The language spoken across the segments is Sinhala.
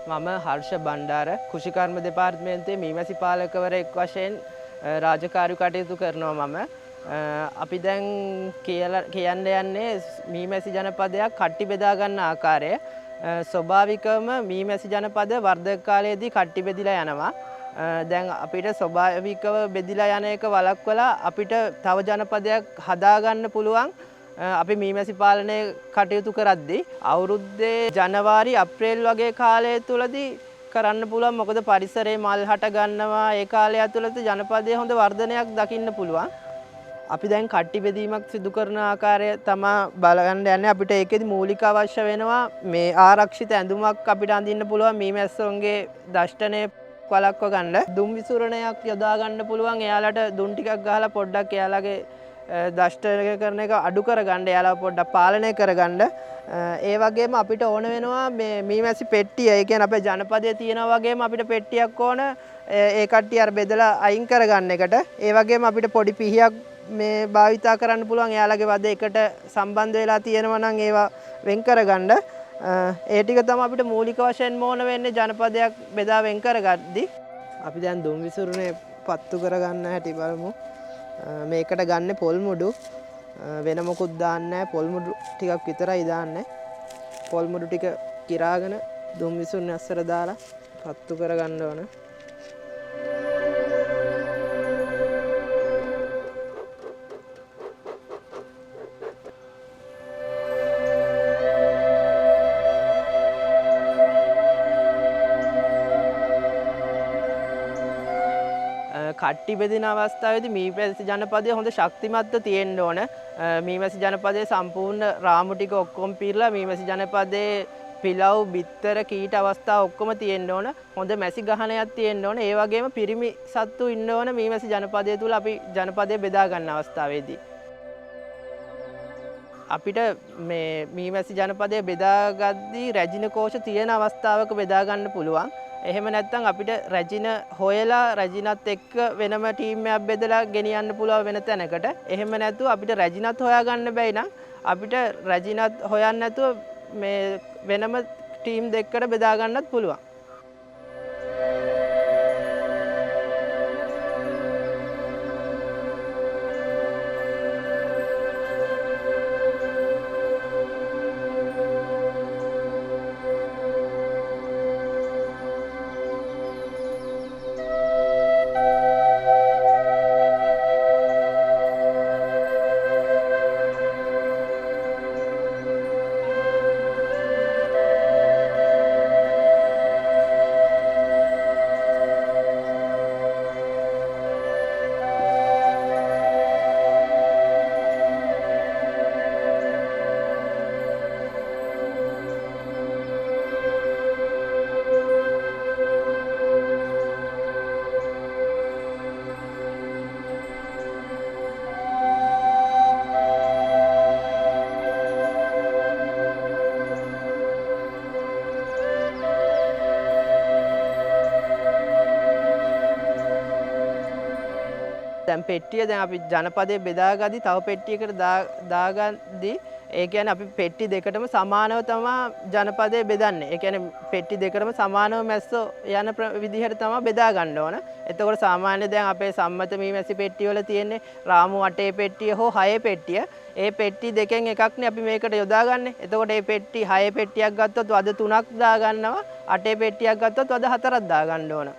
මම හර්ෂ බණ්ඩාර කෘෂිකර්ම දෙපාර්තමේන්තුවේ මීමැසි පාලකවරයෙක් වශයෙන් රාජකාරී කටයුතු කරනවා මම. අපි දැන් කියන්න යන්නේ මීමැසි ජනපදයක් කට්ටි බෙදා ගන්න ආකාරය. ස්වභාවිකවම මීමැසි ජනපද වර්ධක කාලයේදී කට්ටි බෙදිලා යනවා. දැන් අපිට ස්වභාවිකව බෙදිලා යන එක වළක්වලා අපිට තව ජනපදයක් හදාගන්න පුළුවන්. අපි මීමැසි පාලනය කටයුතු කරද්දී අවුරුද්දේ ජනවාරි අප්‍රේල් වගේ කාලය තුලදී කරන්න පුළුවන්. මොකද පරිසරයේ මල් හට ගන්නවා. ඒ කාලය ඇතුළත ජනපදයේ හොඳ වර්ධනයක් දකින්න පුළුවන්. අපි දැන් කට්ටි බෙදීමක් සිදු කරන ආකාරය තමයි බලගන්න යන්නේ. අපිට ඒකෙදි මූලික අවශ්‍ය වෙනවා මේ ආරක්ෂිත ඇඳුමක් අපිට අඳින්න පුළුවන් මීමැස්සොන්ගේ දෂ්ටනය වළක්ව ගන්න. දුම් විසුරණයක් යොදා ගන්න පුළුවන්. එයාලට දුම් ටිකක් ගහලා පොඩ්ඩක් එයාලගේ දෂ්ටනය කරන එක අඩු කරගන්න, එයාලා පොඩ්ඩක් පාලනය කරගන්න. ඒ වගේම අපිට ඕන වෙනවා මේ මීමැසි පෙට්ටිය. ඒ කියන්නේ අපේ ජනපදයේ තියෙනා වගේම අපිට පෙට්ටියක් ඕන. ඒ කට්ටිය අර බෙදලා අයින් කරගන්න එකට. ඒ වගේම අපිට පොඩි පිහියක් මේ භාවිතා කරන්න පුළුවන්. එයාලගේ වද එකට සම්බන්ධ වෙලා තියෙනවා නම් ඒවා වෙන් කරගන්න. ඒ ටික තමයි අපිට මූලික වශයෙන් ඕන වෙන්නේ ජනපදයක් බෙදා වෙන් කරගද්දී. අපි දැන් දුම් විසුරුනේ පත්තු කරගන්න හැටි බලමු. මේකට ගන්න පොල් මුඩු වෙන මොකුත් දාන්නේ නැහැ. පොල් මුඩු ටිකක් විතරයි දාන්නේ. පොල් මුඩු ටික කිරාගෙන දුම් විසුරුනේ අස්සර දාලා පත්තු කරගන්න ඕන. කට්ටි බෙදෙන අවස්ථාවේදී මීමැසි ජනපදයේ හොඳ ශක්තිමත්ව තියෙන්න ඕන. මීමැසි ජනපදයේ සම්පූර්ණ රාමු ටික ඔක්කොම පිරලා මීමැසි ජනපදයේ පිලව්, බිත්තර, කීට අවස්ථා ඔක්කොම තියෙන්න ඕන. හොඳ මැසි ගහනයක් තියෙන්න ඕන. ඒ වගේම පිරිමි සත්තු ඉන්න ඕන මීමැසි ජනපදයේ තුල අපි ජනපදයේ බෙදා ගන්න අවස්ථාවේදී. අපිට මේ මීමැසි ජනපදයේ බෙදාගද්දී රැජින කෝෂ තියෙන අවස්ථාවක බෙදා ගන්න පුළුවන්. එහෙම නැත්නම් අපිට රැජින හොයලා රැජිනත් එක්ක වෙනම ටීම් එකක් බෙදලා ගෙනියන්න පුළුවන් වෙන තැනකට. එහෙම නැතුව අපිට රැජිනත් හොයාගන්න බැයි නම් අපිට රැජිනත් හොයන්න නැතුව මේ වෙනම ටීම් දෙකකට බෙදා ගන්නත් පුළුවන්. දැන් පෙට්ටිය දැන් අපි ජනපදයේ බෙදාගද්දි තව පෙට්ටියකට දාගද්දි ඒ කියන්නේ අපි පෙට්ටි දෙකටම සමානව තමයි ජනපදයේ බෙදන්නේ. ඒ කියන්නේ පෙට්ටි දෙකටම සමානව මැස්සෝ යන විදිහට තමයි බෙදා ගන්න ඕන. එතකොට සාමාන්‍ය දැන් අපේ සම්මත මීමැසි පෙට්ටිය වල තියෙන්නේ රාමු 8 පෙට්ටිය හෝ 6 පෙට්ටිය. ඒ පෙට්ටි දෙකෙන් එකක්නේ අපි මේකට යොදාගන්නේ. එතකොට මේ පෙට්ටි 6 පෙට්ටියක් ගත්තොත් වද 3ක් දා ගන්නවා. 8 පෙට්ටියක් ගත්තොත් වද 4ක් දා ගන්න ඕන.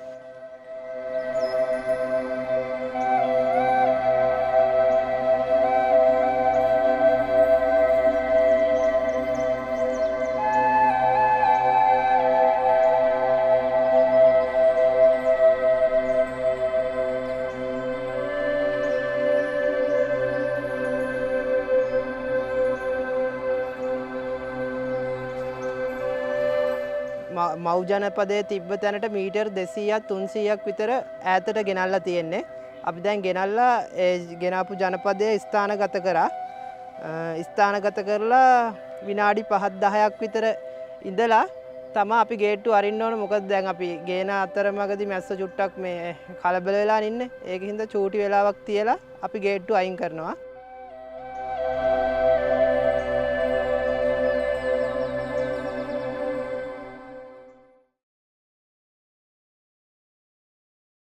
මව් ජනපදයේ තිබ්බ තැනට මීටර් 200ක් 300ක් විතර ඈතට ගෙනල්ලා තියෙන්නේ. අපි දැන් ගෙනල්ලා ගෙනාපු ජනපදයේ ස්ථානගත කරා. ස්ථානගත කරලා විනාඩි 5-10ක් විතර ඉඳලා තමයි අපි ගේට්ටුව අරින්න ඕන. මොකද දැන් අපි ගේන අතරමඟදී මැස්ස චුට්ටක් මේ කලබල වෙලා ඉන්නේ. ඒකින්ද චූටි වෙලාවක් තියලා අපි ගේට්ටුව අයින් කරනවා.